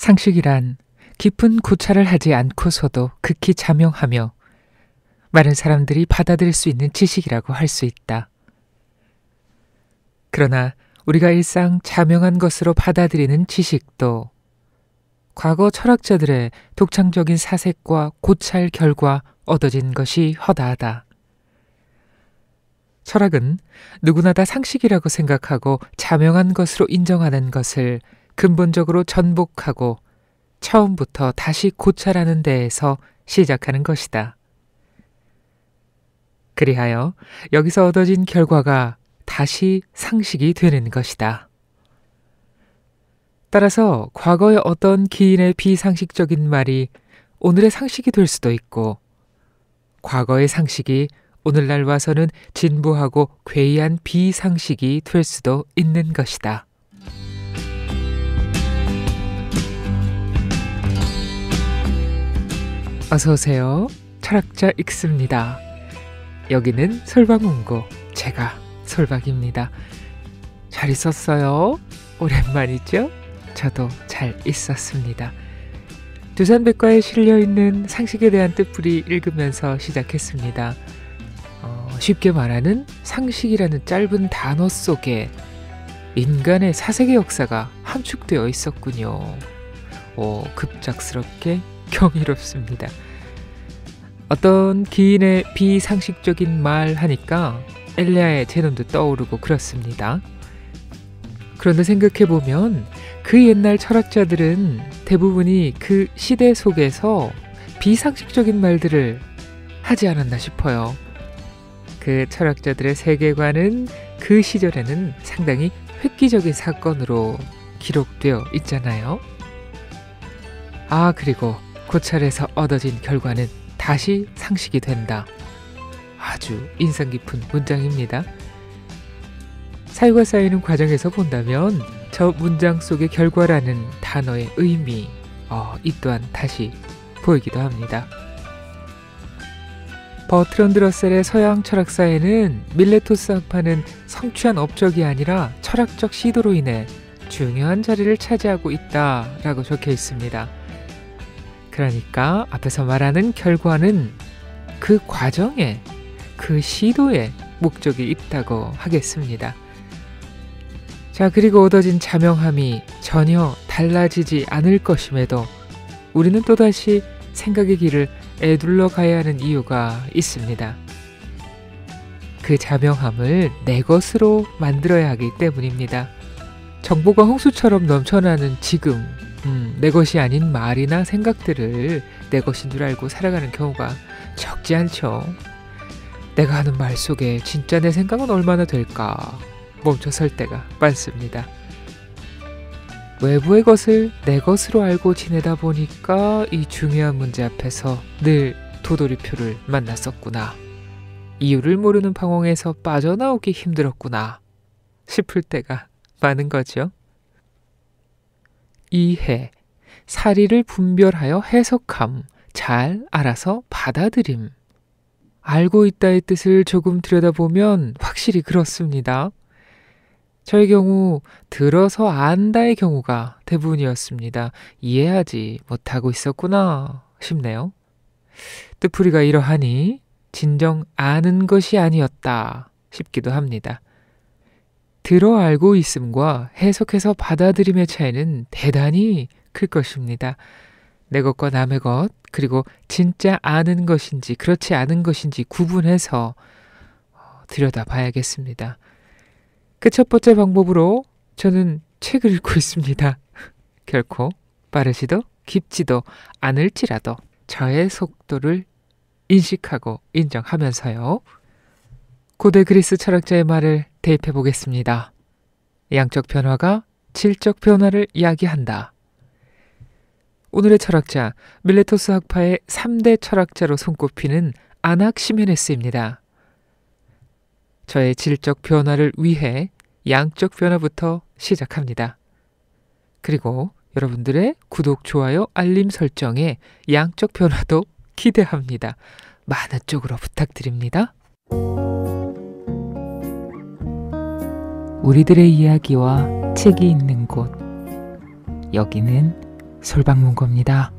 상식이란 깊은 고찰을 하지 않고서도 극히 자명하며 많은 사람들이 받아들일 수 있는 지식이라고 할 수 있다. 그러나 우리가 일상 자명한 것으로 받아들이는 지식도 과거 철학자들의 독창적인 사색과 고찰 결과 얻어진 것이 허다하다. 철학은 누구나 다 상식이라고 생각하고 자명한 것으로 인정하는 것을 근본적으로 전복하고 처음부터 다시 고찰하는 데에서 시작하는 것이다. 그리하여 여기서 얻어진 결과가 다시 상식이 되는 것이다. 따라서 과거의 어떤 기인의 비상식적인 말이 오늘의 상식이 될 수도 있고, 과거의 상식이 오늘날 와서는 진부하고 괴이한 비상식이 될 수도 있는 것이다. 어서 오세요. 철학자 익스입니다. 여기는 솔방문고, 제가 솔박입니다. 잘 있었어요? 오랜만이죠? 저도 잘 있었습니다. 두산백과에 실려있는 상식에 대한 뜻풀이 읽으면서 시작했습니다. 쉽게 말하는 상식이라는 짧은 단어 속에 인간의 사색의 역사가 함축되어 있었군요. 급작스럽게 경이롭습니다. 어떤 기인의 비상식적인 말 하니까 엘레아의 제논도 떠오르고 그렇습니다. 그런데 생각해보면 그 옛날 철학자들은 대부분이 그 시대 속에서 비상식적인 말들을 하지 않았나 싶어요. 그 철학자들의 세계관은 그 시절에는 상당히 획기적인 사건으로 기록되어 있잖아요. 그리고 고찰에서 얻어진 결과는 다시 상식이 된다. 아주 인상 깊은 문장입니다. 사유가 쌓이는 과정에서 본다면 저 문장 속의 결과라는 단어의 의미, 이 또한 다시 보이기도 합니다. 버트런드 러셀의 서양 철학사에는 밀레토스 학파는 성취한 업적이 아니라 철학적 시도로 인해 중요한 자리를 차지하고 있다라고 적혀 있습니다. 그러니까 앞에서 말하는 결과는 그 과정에, 그 시도에 목적이 있다고 하겠습니다. 자, 그리고 얻어진 자명함이 전혀 달라지지 않을 것임에도 우리는 또다시 생각의 길을 에둘러 가야 하는 이유가 있습니다. 그 자명함을 내 것으로 만들어야 하기 때문입니다. 정보가 홍수처럼 넘쳐나는 지금, 내 것이 아닌 말이나 생각들을 내 것인 줄 알고 살아가는 경우가 적지 않죠. 내가 하는 말 속에 진짜 내 생각은 얼마나 될까 멈춰설 때가 많습니다. 외부의 것을 내 것으로 알고 지내다 보니까 이 중요한 문제 앞에서 늘 도돌이표를 만났었구나. 이유를 모르는 방황에서 빠져나오기 힘들었구나 싶을 때가 많은 거죠. 이해, 사리를 분별하여 해석함, 잘 알아서 받아들임. 알고 있다의 뜻을 조금 들여다보면 확실히 그렇습니다. 저의 경우 들어서 안다의 경우가 대부분이었습니다. 이해하지 못하고 있었구나 싶네요. 뜻풀이가 이러하니 진정 아는 것이 아니었다 싶기도 합니다. 들어 알고 있음과 해석해서 받아들임의 차이는 대단히 클 것입니다. 내 것과 남의 것, 그리고 진짜 아는 것인지 그렇지 않은 것인지 구분해서 들여다봐야겠습니다. 그 첫 번째 방법으로 저는 책을 읽고 있습니다. 결코 빠르지도 깊지도 않을지라도 저의 속도를 인식하고 인정하면서요. 고대 그리스 철학자의 말을 대입해 보겠습니다. 양적 변화가 질적 변화를 이야기한다. 오늘의 철학자 밀레토스 학파의 3대 철학자로 손꼽히는 아낙시메네스입니다. 저의 질적 변화를 위해 양적 변화부터 시작합니다. 그리고 여러분들의 구독, 좋아요, 알림 설정에 양적 변화도 기대합니다. 많은 쪽으로 부탁드립니다. 우리들의 이야기와 책이 있는 곳, 여기는 솔방문고입니다.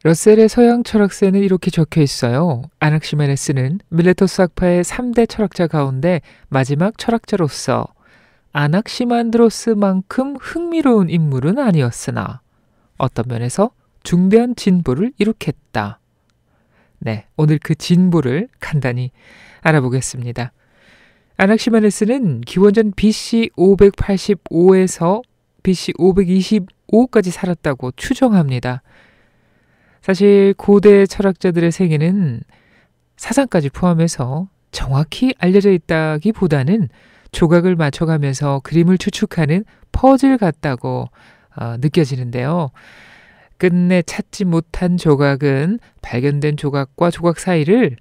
러셀의 서양 철학사에는 이렇게 적혀 있어요. 아낙시메네스는 밀레토스 학파의 3대 철학자 가운데 마지막 철학자로서 아낙시만드로스만큼 흥미로운 인물은 아니었으나 어떤 면에서 중대한 진보를 이룩했다. 네, 오늘 그 진보를 간단히 알아보겠습니다. 아낙시마네스는 기원전 BC 585에서 BC 525까지 살았다고 추정합니다. 사실 고대 철학자들의 세계는 사상까지 포함해서 정확히 알려져 있다기보다는 조각을 맞춰가면서 그림을 추측하는 퍼즐 같다고 느껴지는데요. 끝내 찾지 못한 조각은 발견된 조각과 조각 사이를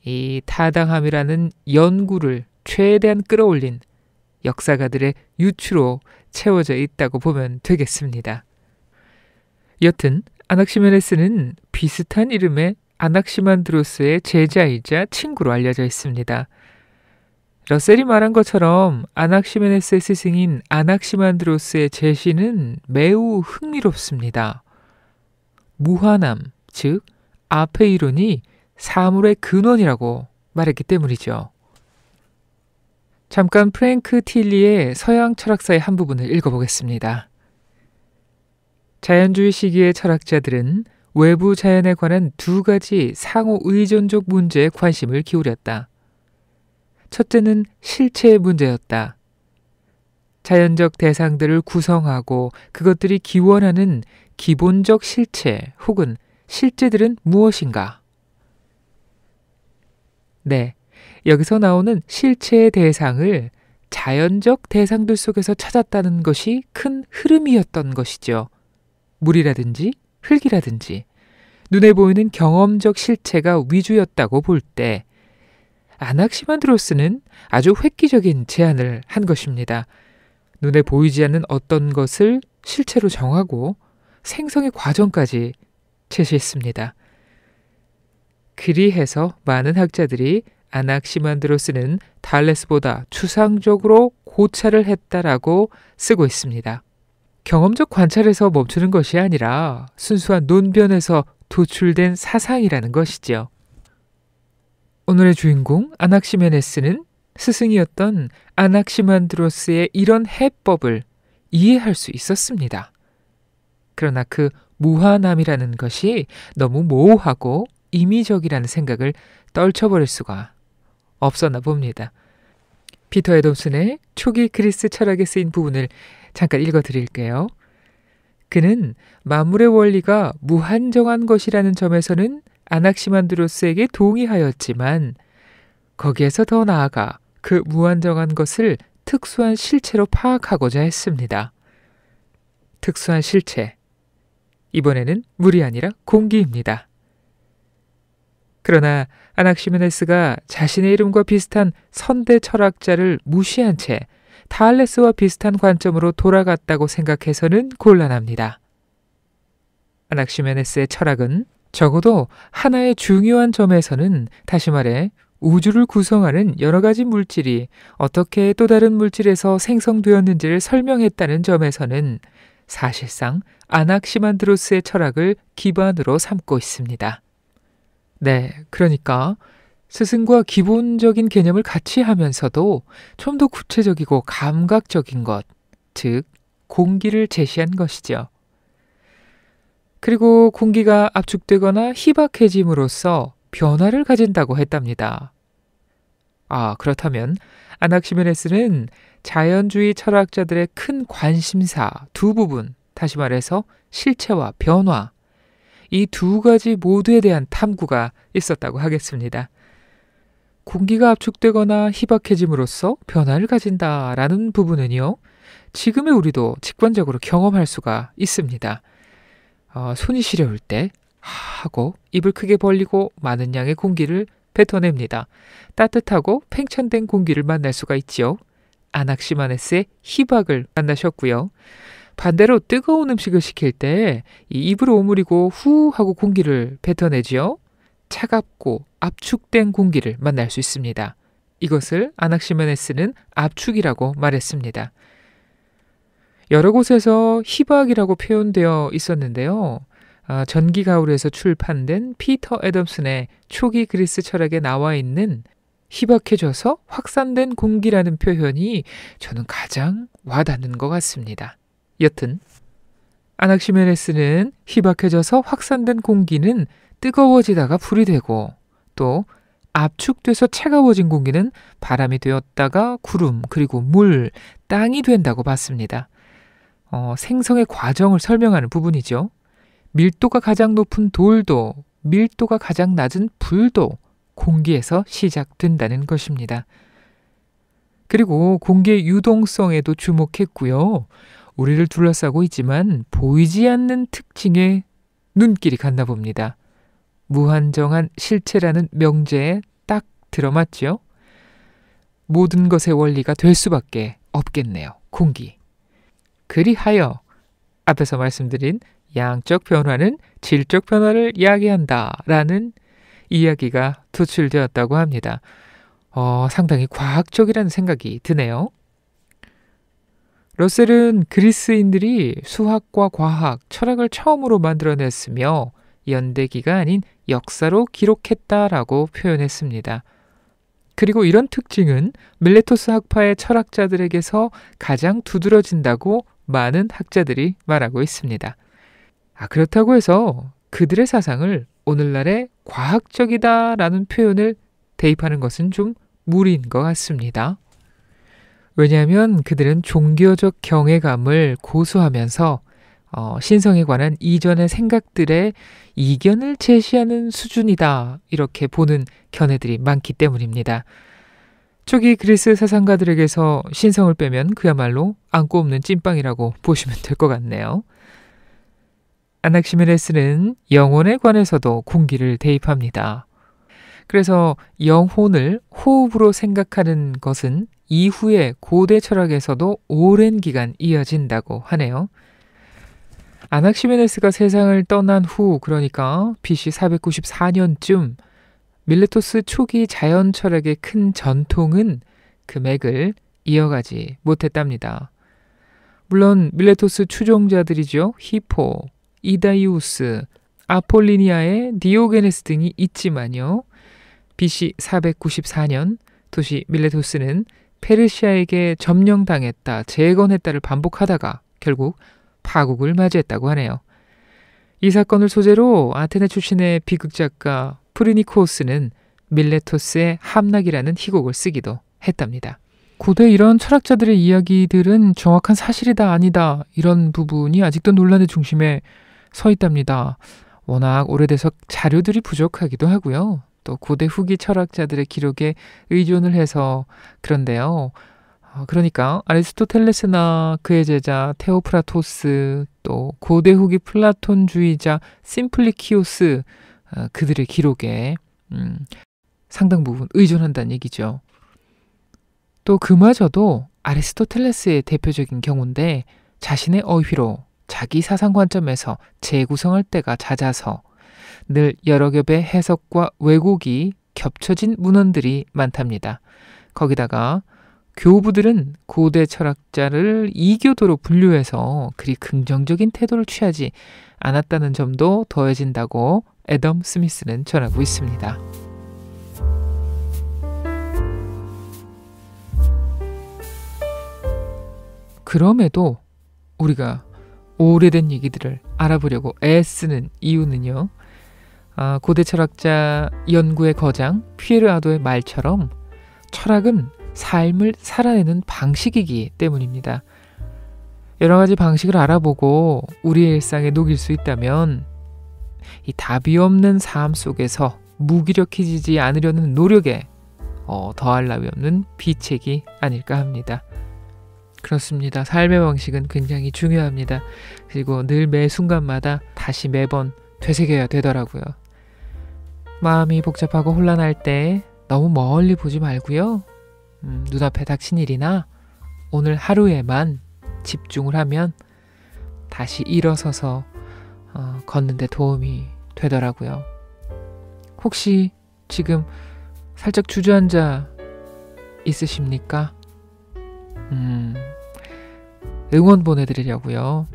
이 타당함이라는 연구를 최대한 끌어올린 역사가들의 유추로 채워져 있다고 보면 되겠습니다. 여튼 아낙시메네스는 비슷한 이름의 아낙시만드로스의 제자이자 친구로 알려져 있습니다. 러셀이 말한 것처럼 아낙시메네스의 스승인 아낙시만드로스의 제시는 매우 흥미롭습니다. 무한함, 즉 아페이론이 사물의 근원이라고 말했기 때문이죠. 잠깐 프랭크 틸리의 서양 철학사의 한 부분을 읽어보겠습니다. 자연주의 시기의 철학자들은 외부 자연에 관한 두 가지 상호 의존적 문제에 관심을 기울였다. 첫째는 실체의 문제였다. 자연적 대상들을 구성하고 그것들이 기원하는 기본적 실체 혹은 실제들은 무엇인가? 네, 여기서 나오는 실체의 대상을 자연적 대상들 속에서 찾았다는 것이 큰 흐름이었던 것이죠. 물이라든지 흙이라든지 눈에 보이는 경험적 실체가 위주였다고 볼 때 아낙시만드로스는 아주 획기적인 제안을 한 것입니다. 눈에 보이지 않는 어떤 것을 실체로 정하고 생성의 과정까지 제시했습니다. 그리해서 많은 학자들이 아낙시만드로스는 달레스보다 추상적으로 고찰을 했다라고 쓰고 있습니다. 경험적 관찰에서 멈추는 것이 아니라 순수한 논변에서 도출된 사상이라는 것이죠. 오늘의 주인공 아낙시메네스는 스승이었던 아낙시만드로스의 이런 해법을 이해할 수 있었습니다. 그러나 그 무한함이라는 것이 너무 모호하고 임의적이라는 생각을 떨쳐버릴 수가 없었나 봅니다. 피터 애덤슨의 초기 그리스 철학에 쓰인 부분을 잠깐 읽어드릴게요. 그는 만물의 원리가 무한정한 것이라는 점에서는 아낙시만드로스에게 동의하였지만 거기에서 더 나아가 그 무한정한 것을 특수한 실체로 파악하고자 했습니다. 특수한 실체. 이번에는 물이 아니라 공기입니다. 그러나 아낙시메네스가 자신의 이름과 비슷한 선대 철학자를 무시한 채 탈레스와 비슷한 관점으로 돌아갔다고 생각해서는 곤란합니다. 아낙시메네스의 철학은 적어도 하나의 중요한 점에서는 다시 말해 우주를 구성하는 여러 가지 물질이 어떻게 또 다른 물질에서 생성되었는지를 설명했다는 점에서는 사실상 아낙시만드로스의 철학을 기반으로 삼고 있습니다. 네, 그러니까 스승과 기본적인 개념을 같이 하면서도 좀 더 구체적이고 감각적인 것, 즉 공기를 제시한 것이죠. 그리고 공기가 압축되거나 희박해짐으로써 변화를 가진다고 했답니다. 그렇다면 아낙시메네스는 자연주의 철학자들의 큰 관심사 두 부분, 다시 말해서 실체와 변화, 이 두 가지 모두에 대한 탐구가 있었다고 하겠습니다. 공기가 압축되거나 희박해짐으로써 변화를 가진다라는 부분은요, 지금의 우리도 직관적으로 경험할 수가 있습니다. 손이 시려울 때 하고 입을 크게 벌리고 많은 양의 공기를 뱉어냅니다. 따뜻하고 팽창된 공기를 만날 수가 있지요. 아낙시마네스의 희박을 만나셨고요. 반대로 뜨거운 음식을 시킬 때 이 입을 오므리고 후 하고 공기를 뱉어내지요. 차갑고 압축된 공기를 만날 수 있습니다. 이것을 아낙시메네스는 압축이라고 말했습니다. 여러 곳에서 희박이라고 표현되어 있었는데요. 전기 가을에서 출판된 피터 애덤슨의 초기 그리스 철학에 나와 있는 희박해져서 확산된 공기라는 표현이 저는 가장 와닿는 것 같습니다. 여튼 아낙시메네스는 희박해져서 확산된 공기는 뜨거워지다가 불이 되고, 또 압축돼서 차가워진 공기는 바람이 되었다가 구름, 그리고 물, 땅이 된다고 봤습니다. 생성의 과정을 설명하는 부분이죠. 밀도가 가장 높은 돌도, 밀도가 가장 낮은 불도 공기에서 시작된다는 것입니다. 그리고 공기의 유동성에도 주목했고요. 우리를 둘러싸고 있지만 보이지 않는 특징에 눈길이 갔나 봅니다. 무한정한 실체라는 명제에 딱 들어맞죠? 모든 것의 원리가 될 수밖에 없겠네요. 공기. 그리하여 앞에서 말씀드린 양적 변화는 질적 변화를 이야기한다 라는 이야기가 도출되었다고 합니다. 상당히 과학적이라는 생각이 드네요. 러셀은 그리스인들이 수학과 과학, 철학을 처음으로 만들어냈으며 연대기가 아닌 역사로 기록했다라고 표현했습니다. 그리고 이런 특징은 밀레토스 학파의 철학자들에게서 가장 두드러진다고 많은 학자들이 말하고 있습니다. 그렇다고 해서 그들의 사상을 오늘날의 과학적이다라는 표현을 대입하는 것은 좀 무리인 것 같습니다. 왜냐하면 그들은 종교적 경외감을 고수하면서 신성에 관한 이전의 생각들의 이견을 제시하는 수준이다, 이렇게 보는 견해들이 많기 때문입니다. 초기 그리스 사상가들에게서 신성을 빼면 그야말로 안고 없는 찐빵이라고 보시면 될 것 같네요. 아낙시메네스는 영혼에 관해서도 공기를 대입합니다. 그래서 영혼을 호흡으로 생각하는 것은 이후에 고대 철학에서도 오랜 기간 이어진다고 하네요. 아낙시메네스가 세상을 떠난 후, 그러니까 BC 494년쯤 밀레토스 초기 자연 철학의 큰 전통은 그 맥을 이어가지 못했답니다. 물론 밀레토스 추종자들이죠. 히포, 이다이우스, 아폴리니아의 디오게네스 등이 있지만요. BC 494년 도시 밀레토스는 페르시아에게 점령당했다, 재건했다를 반복하다가 결국 파국을 맞이했다고 하네요. 이 사건을 소재로 아테네 출신의 비극작가 프리니코스는 밀레토스의 함락이라는 희곡을 쓰기도 했답니다. 고대 이런 철학자들의 이야기들은 정확한 사실이다 아니다, 이런 부분이 아직도 논란의 중심에 서 있답니다. 워낙 오래돼서 자료들이 부족하기도 하고요. 또 고대 후기 철학자들의 기록에 의존을 해서 그런데요. 그러니까 아리스토텔레스나 그의 제자 테오프라토스, 또 고대 후기 플라톤주의자 심플리키오스, 그들의 기록에 상당 부분 의존한다는 얘기죠. 또 그마저도 아리스토텔레스의 대표적인 경우인데, 자신의 어휘로 자기 사상 관점에서 재구성할 때가 잦아서 늘 여러 겹의 해석과 왜곡이 겹쳐진 문헌들이 많답니다. 거기다가 교부들은 고대 철학자를 이교도로 분류해서 그리 긍정적인 태도를 취하지 않았다는 점도 더해진다고 애덤 스미스는 전하고 있습니다. 그럼에도 우리가 오래된 얘기들을 알아보려고 애쓰는 이유는요. 고대 철학자 연구의 거장 피에르 아도의 말처럼 철학은 삶을 살아내는 방식이기 때문입니다. 여러 가지 방식을 알아보고 우리의 일상에 녹일 수 있다면 이 답이 없는 삶 속에서 무기력해지지 않으려는 노력에 더할 나위 없는 비책이 아닐까 합니다. 그렇습니다. 삶의 방식은 굉장히 중요합니다. 그리고 늘 매 순간마다 다시 매번 되새겨야 되더라고요. 마음이 복잡하고 혼란할 때 너무 멀리 보지 말고요. 눈앞에 닥친 일이나 오늘 하루에만 집중을 하면 다시 일어서서 걷는 데 도움이 되더라고요. 혹시 지금 살짝 주저앉아 있으십니까? 응원 보내드리려고요.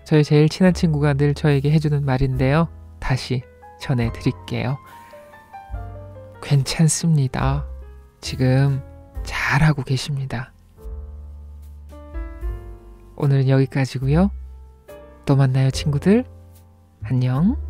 저희 제일 친한 친구가 늘 저에게 해주는 말인데요. 다시 전해드릴게요. 괜찮습니다. 지금 잘하고 계십니다. 오늘은 여기까지고요. 또 만나요, 친구들. 안녕.